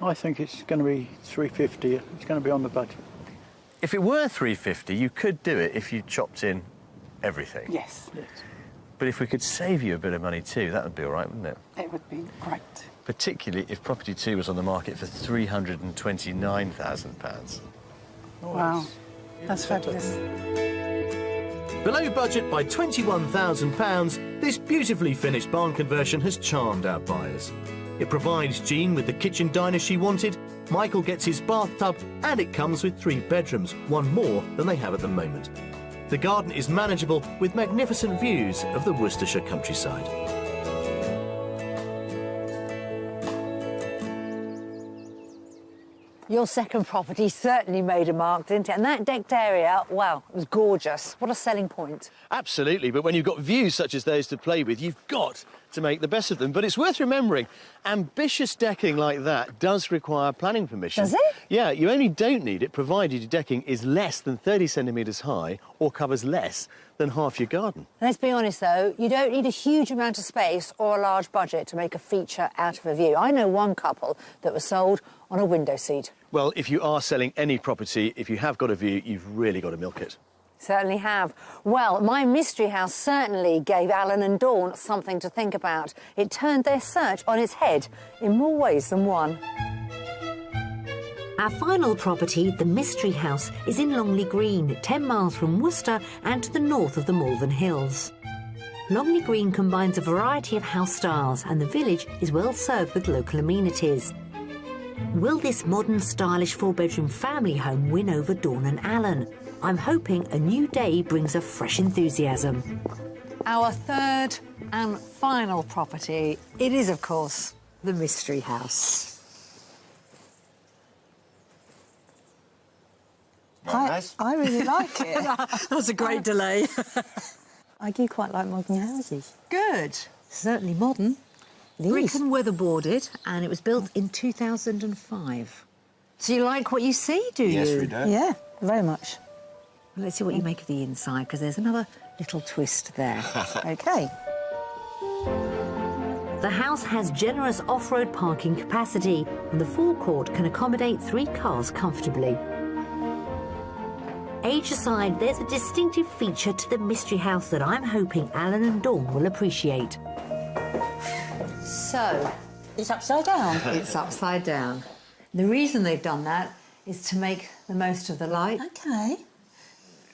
I think it's going to be 350. It's going to be on the budget. If it were 350, you could do it if you chopped in everything. Yes. But if we could save you a bit of money too, that would be all right, wouldn't it? It would be great. Particularly if property 2 was on the market for £329,000. Wow, that's fabulous. Below budget by £21,000, this beautifully finished barn conversion has charmed our buyers. It provides Jean with the kitchen diner she wanted, Michael gets his bathtub, and it comes with 3 bedrooms, one more than they have at the moment. The garden is manageable with magnificent views of the Worcestershire countryside. Your second property certainly made a mark, didn't it? And that decked area, wow, it was gorgeous. What a selling point. Absolutely, but when you've got views such as those to play with, you've got to make the best of them. But it's worth remembering, ambitious decking like that does require planning permission. Does it? Yeah, you only don't need it provided your decking is less than 30 centimetres high or covers less than half your garden. Let's be honest, though, you don't need a huge amount of space or a large budget to make a feature out of a view. I know one couple that was sold on a window seat. Well, if you are selling any property, if you have got a view, you've really got to milk it. Certainly have. Well, my mystery house certainly gave Alan and Dawn something to think about. It turned their search on its head in more ways than one. Our final property, the Mystery House, is in Longley Green, 10 miles from Worcester and to the north of the Malvern Hills. Longley Green combines a variety of house styles and the village is well served with local amenities. Will this modern, stylish 4-bedroom family home win over Dawn and Alan? I'm hoping a new day brings a fresh enthusiasm. Our third and final property, it is, of course, the Mystery House. I really like it. That's a great delay. I do quite like modern houses. Good. Certainly modern. Brick and weatherboarded, and it was built in 2005. So you like what you see, do you? Yes, we do. Yeah, very much. Well, let's see what you make of the inside, because there's another little twist there. OK. The house has generous off-road parking capacity and the forecourt can accommodate 3 cars comfortably. Age aside, there's a distinctive feature to the Mystery House that I'm hoping Alan and Dawn will appreciate. So, it's upside down? It's upside down. The reason they've done that is to make the most of the light. OK.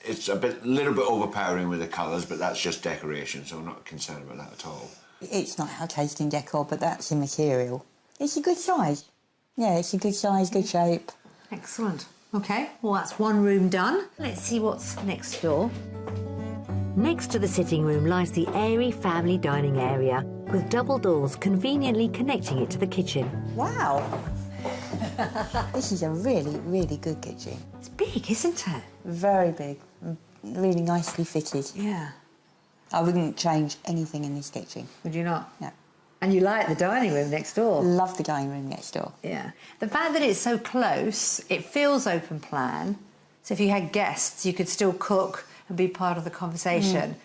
It's a little bit overpowering with the colours, but that's just decoration, so I'm not concerned about that at all. It's not our taste in decor, but that's the material. It's a good size. Yeah, it's a good size, good shape. Excellent. OK, well, that's one room done. Let's see what's next door. Next to the sitting room lies the airy family dining area, with double doors conveniently connecting it to the kitchen. Wow. This is a really, really good kitchen. It's big, isn't it? Very big. Really nicely fitted. Yeah. I wouldn't change anything in this kitchen. Would you not? No. And you like the dining room next door? Love the dining room next door. Yeah. The fact that it's so close, it feels open plan. So if you had guests, you could still cook and be part of the conversation.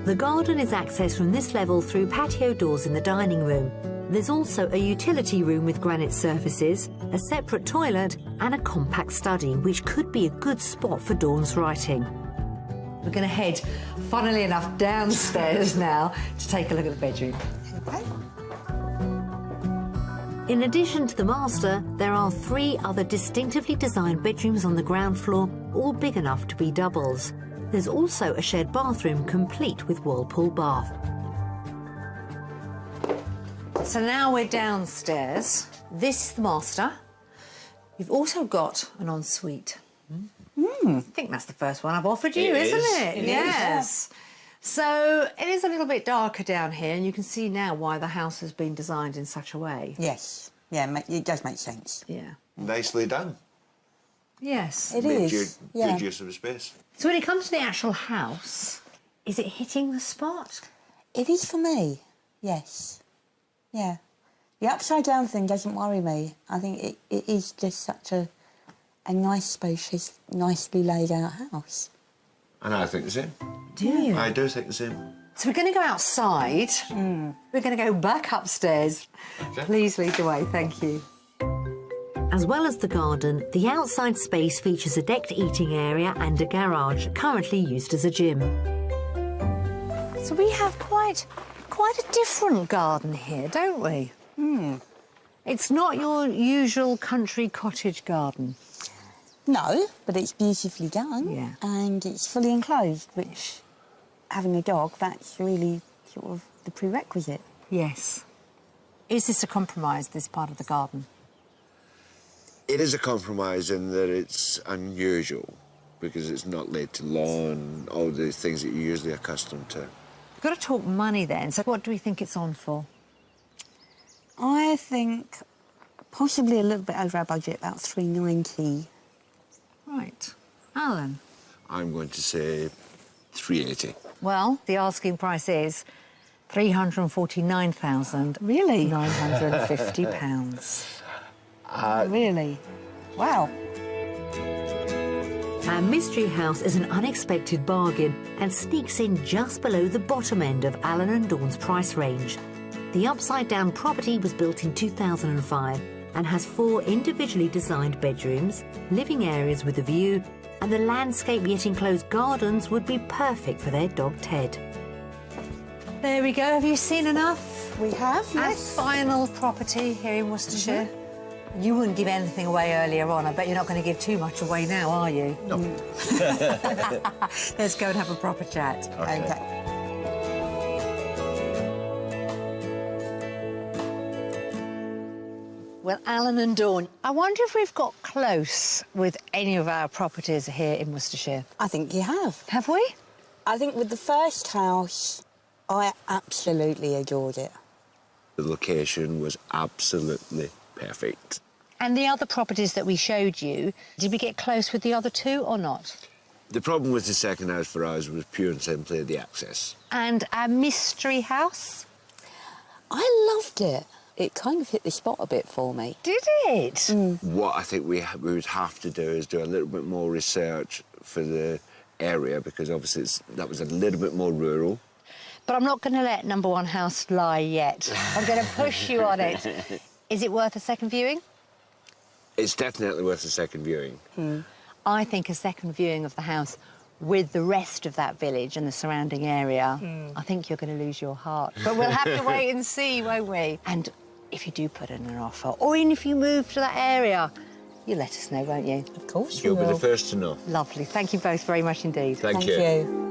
The garden is accessed from this level through patio doors in the dining room. There's also a utility room with granite surfaces, a separate toilet and a compact study, which could be a good spot for Dawn's writing. We're going to head, funnily enough, downstairs now to take a look at the bedroom. OK. In addition to the master, there are 3 other distinctively designed bedrooms on the ground floor, all big enough to be doubles. There's also a shared bathroom complete with whirlpool bath. So now we're downstairs. This is the master. You've also got an ensuite. I think that's the first one I've offered you, isn't it? It Yes. So it is a little bit darker down here, and you can see now why the house has been designed in such a way. Yes. Yeah, it does make sense. Yeah. Nicely done. Yes. It Made is. good use of the space. So when it comes to the actual house, is it hitting the spot? It is for me, yes. Yeah. The upside-down thing doesn't worry me. I think it is just such a nice, spacious, nicely laid-out house. And I think the same. Do you? I do think the same. So we're going to go outside. We're going to go back upstairs. Okay. Please lead the way, thank you. As well as the garden, the outside space features a decked eating area and a garage, currently used as a gym. So we have quite a different garden here, don't we? It's not your usual country cottage garden. No, but it's beautifully done. Yeah. And it's fully enclosed, which, having a dog, that's really sort of the prerequisite. Yes. Is this a compromise, this part of the garden? It is a compromise in that it's unusual because it's not laid to lawn, all the things that you're usually accustomed to. We've got to talk money then. So what do we think it's on for? I think possibly a little bit over our budget, about $390. Right. Alan? I'm going to say 380. Well, the asking price is £349,000. Really? £950. Really? Wow. Our mystery house is an unexpected bargain and sneaks in just below the bottom end of Alan and Dawn's price range. The upside-down property was built in 2005 and has 4 individually designed bedrooms, living areas with a view, and the landscape yet enclosed gardens would be perfect for their dog Ted. There we go. Have you seen enough? We have, yes. Our final property here in Worcestershire. You wouldn't give anything away earlier on. I bet you're not going to give too much away now, are you? No. Let's go and have a proper chat. Okay. Well, Alan and Dawn, I wonder if we've got close with any of our properties here in Worcestershire. I think you have. Have we? I think with the first house, I absolutely adored it. The location was absolutely perfect. And the other properties that we showed you, did we get close with the other 2 or not? The problem with the second house for us was pure and simply the access. And our mystery house? I loved it. It kind of hit the spot a bit for me. Did it? What I think we would have to do is do a little bit more research for the area because obviously that was a little bit more rural. But I'm not going to let number 1 house lie yet. I'm going to push you on it. Is it worth a second viewing? It's definitely worth a second viewing. I think a second viewing of the house with the rest of that village and the surrounding area, I think you're going to lose your heart. But we'll have to wait and see, won't we? And if you do put in an offer, or even if you move to that area, you let us know, won't you? Of course You'll be the first to know. Lovely. Thank you both very much indeed. Thank you.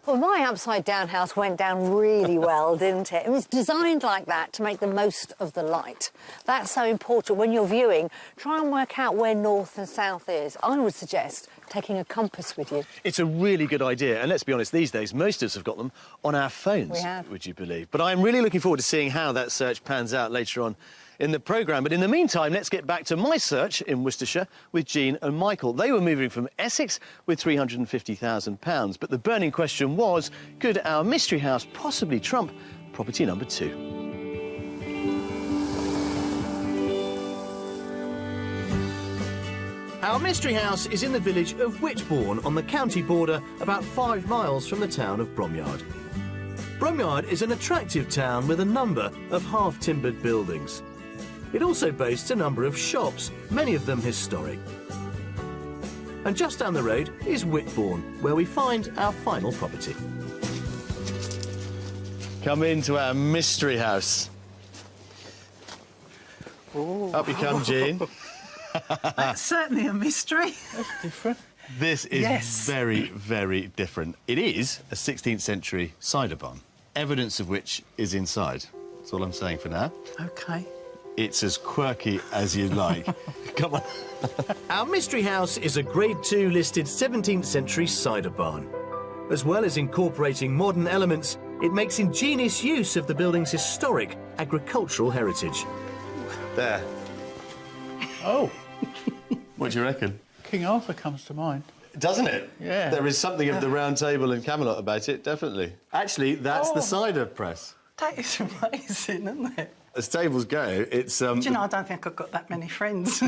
Well, my upside-down house went down really well, didn't it? It was designed like that to make the most of the light. That's so important. When you're viewing, try and work out where north and south is. I would suggest taking a compass with you. It's a really good idea, and let's be honest, these days, most of us have got them on our phones, We have. would you believe? But I'm really looking forward to seeing how that search pans out later on in the programme. But in the meantime, let's get back to my search in Worcestershire with Jean and Michael. They were moving from Essex with £350,000. But the burning question was, could our mystery house possibly trump property number 2? Our mystery house is in the village of Whitbourne on the county border, about 5 miles from the town of Bromyard. Bromyard is an attractive town with a number of half-timbered buildings. It also boasts a number of shops, many of them historic. And just down the road is Whitbourne, where we find our final property. Come into our mystery house. Ooh. Up you come, Jean. That's certainly a mystery. That's different. This is very, very different. It is a 16th century cider barn, evidence of which is inside. That's all I'm saying for now. OK. it's as quirky as you like. Come on. Our mystery house is a Grade 2 listed 17th century cider barn. As well as incorporating modern elements, it makes ingenious use of the building's historic agricultural heritage. There. Oh, What do you reckon? King Arthur comes to mind. Doesn't it? Yeah. There is something of the Round Table and Camelot about it, definitely. Actually, that's the cider press. That is amazing, isn't it? As tables go, it's... Do you know, I don't think I've got that many friends.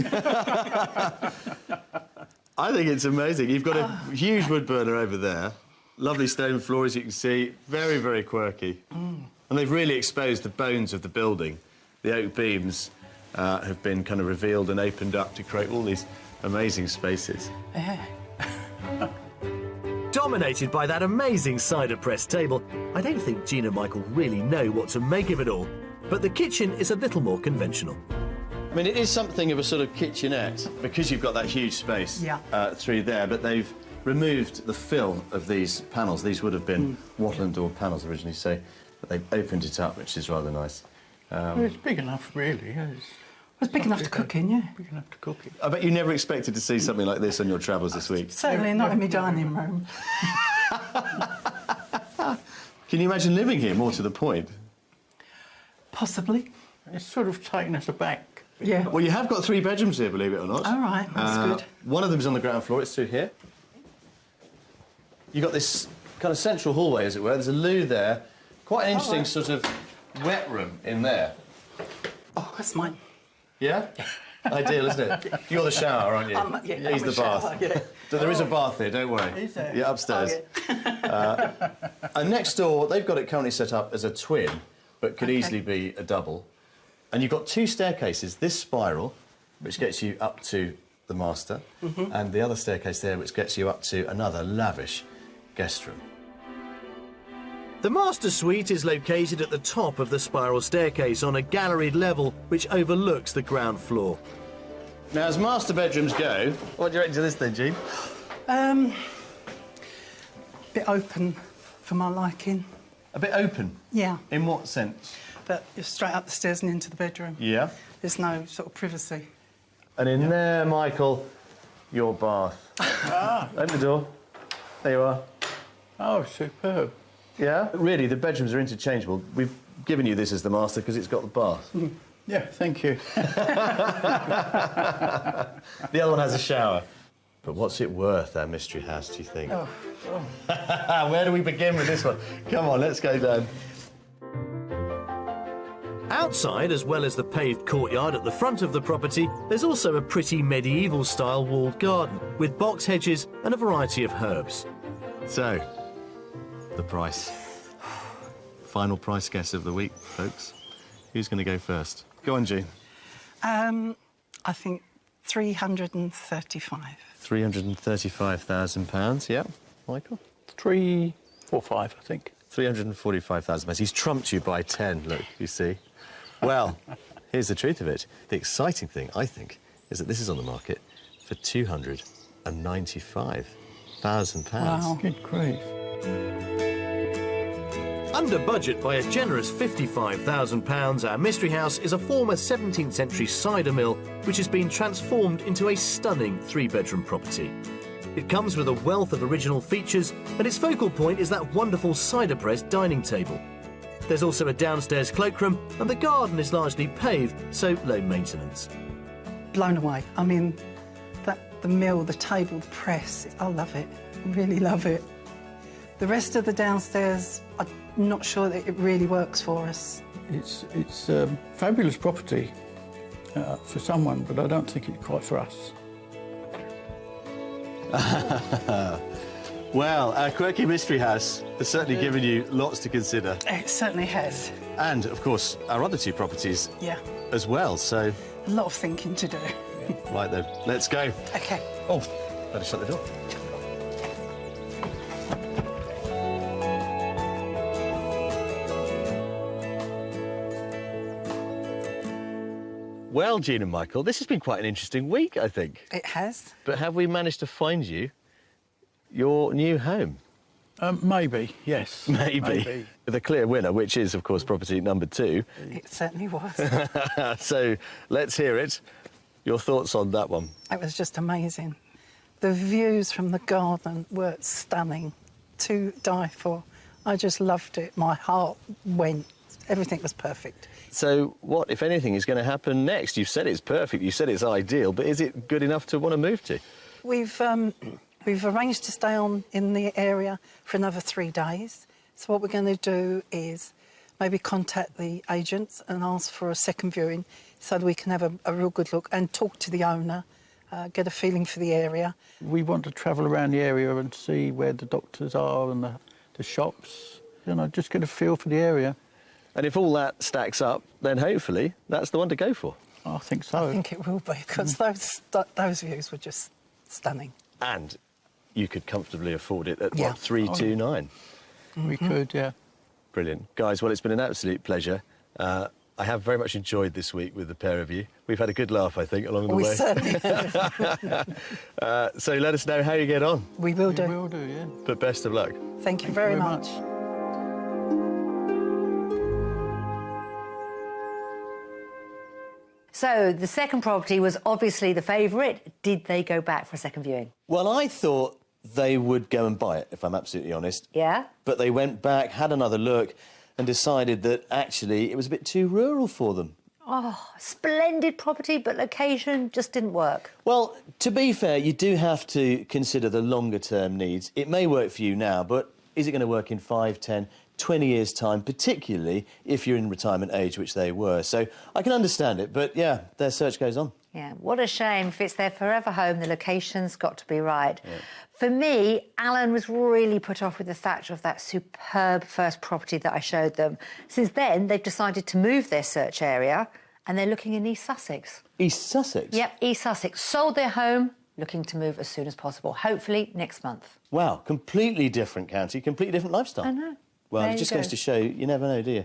I think it's amazing. You've got a huge wood burner over there. Lovely stone floor, as you can see. Very, very quirky. And they've really exposed the bones of the building. The oak beams have been kind of revealed and opened up to create all these amazing spaces. Yeah. Dominated by that amazing cider press table, I don't think Jean and Michael really know what to make of it all. But the kitchen is a little more conventional. I mean, it is something of a sort of kitchenette, because you've got that huge space through there, but they've removed the fill of these panels. These would have been wattle door panels originally, so but they've opened it up, which is rather nice. Well, it's big enough, really. It's big enough to cook in, yeah. Big enough to cook in. I bet you never expected to see something like this on your travels this week. Certainly not in my dining room. Can you imagine living here, more to the point? Possibly. It's sort of taken us aback. Yeah. Well, you have got 3 bedrooms here, believe it or not. All right, that's good. One of them's on the ground floor, it's through here. You've got this kind of central hallway, as it were. There's a loo there. Quite an interesting sort of wet room in there. Oh, that's mine. Yeah? Ideal, isn't it? You're the shower, aren't you? Yeah, He's I'm the shower, bath. yeah. So there is a bath here, don't worry. Is there? Yeah, upstairs. And next door, they've got it currently set up as a twin, but could easily be a double. And you've got 2 staircases, this spiral, which gets you up to the master, and the other staircase there, which gets you up to another lavish guest room. The master suite is located at the top of the spiral staircase on a galleried level which overlooks the ground floor. Now, as master bedrooms go, what do you reckon to this then, Jean? Bit open for my liking. A bit open? Yeah. In what sense? That you're straight up the stairs and into the bedroom. Yeah. There's no sort of privacy. And in there, Michael, your bath. Open the door. There you are. Oh, superb. Yeah? Really, the bedrooms are interchangeable. We've given you this as the master because it's got the bath. Yeah, thank you. The other one has a shower. But what's it worth, our mystery house, do you think? Oh. Where do we begin with this one? Come on, let's go down. Outside, as well as the paved courtyard at the front of the property, there's also a pretty medieval-style walled garden with box hedges and a variety of herbs. So, the price. Final price guess of the week, folks. Who's going to go first? Go on, Jean. I think 335. £335,000, yeah. Michael? 345, I think. £345,000. He's trumped you by 10, look, you see. Well, here's the truth of it. The exciting thing, I think, is that this is on the market for £295,000. Wow. Good grief. Under budget by a generous £55,000, our mystery house is a former 17th century cider mill which has been transformed into a stunning 3-bedroom property. It comes with a wealth of original features, and its focal point is that wonderful cider press dining table. There's also a downstairs cloakroom, and the garden is largely paved, so low maintenance. Blown away. I mean, the mill, the table, the press, I love it. I really love it. The rest of the downstairs, I'm not sure that it really works for us. It's a fabulous property for someone, but I don't think it's quite for us. Well, our quirky mystery house has certainly given you lots to consider. It certainly has. And, of course, our other 2 properties as well, so... A lot of thinking to do. Right then, let's go. OK. Oh, better shut the door. Well, Jean and Michael, this has been quite an interesting week, I think. It has. But have we managed to find you your new home? Maybe, yes. Maybe. With a clear winner, which is, of course, property number 2. It certainly was. So let's hear it. Your thoughts on that one? It was just amazing. The views from the garden were stunning, to die for. I just loved it. My heart went. Everything was perfect. So what, if anything, is going to happen next? You've said it's perfect, you said it's ideal, but is it good enough to want to move to? We've arranged to stay on in the area for another 3 days. So what we're going to do is maybe contact the agents and ask for a second viewing so that we can have a real good look and talk to the owner, get a feeling for the area. We want to travel around the area and see where the doctors are and the shops, you know, just get a feel for the area. And if all that stacks up, then hopefully that's the one to go for. I think so. I think it will be, because those views were just stunning. And you could comfortably afford it at, Yeah. what, 329? We could, yeah. Brilliant. Guys, well, it's been an absolute pleasure. I have very much enjoyed this week with the pair of you. We've had a good laugh, I think, along the way. We certainly have. So let us know how you get on. We will do. We will do, yeah. But best of luck. Thank you very much. So the second property was obviously the favourite. Did they go back for a second viewing? Well, I thought they would go and buy it, if I'm absolutely honest. Yeah? But they went back, had another look, and decided that actually it was a bit too rural for them. Oh, splendid property, but location just didn't work. Well, to be fair, you do have to consider the longer-term needs. It may work for you now, but is it going to work in 5, 10, 20 years' time, particularly if you're in retirement age, which they were? So I can understand it, but, yeah, their search goes on. Yeah, what a shame. If it's their forever home, the location's got to be right. Yeah. For me, Alan was really put off with the thatch of that superb first property that I showed them. Since then, they've decided to move their search area and they're looking in East Sussex. East Sussex? Yep, East Sussex. Sold their home, looking to move as soon as possible, hopefully next month. Wow, completely different county, completely different lifestyle. I know. Well, it just goes to show you never know, do you?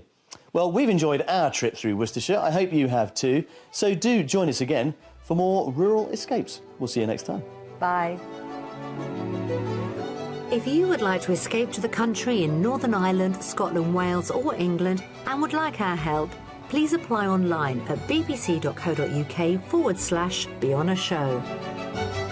Well, we've enjoyed our trip through Worcestershire. I hope you have too. So do join us again for more Rural Escapes. We'll see you next time. Bye. If you would like to escape to the country in Northern Ireland, Scotland, Wales or England and would like our help, please apply online at bbc.co.uk/beonashow.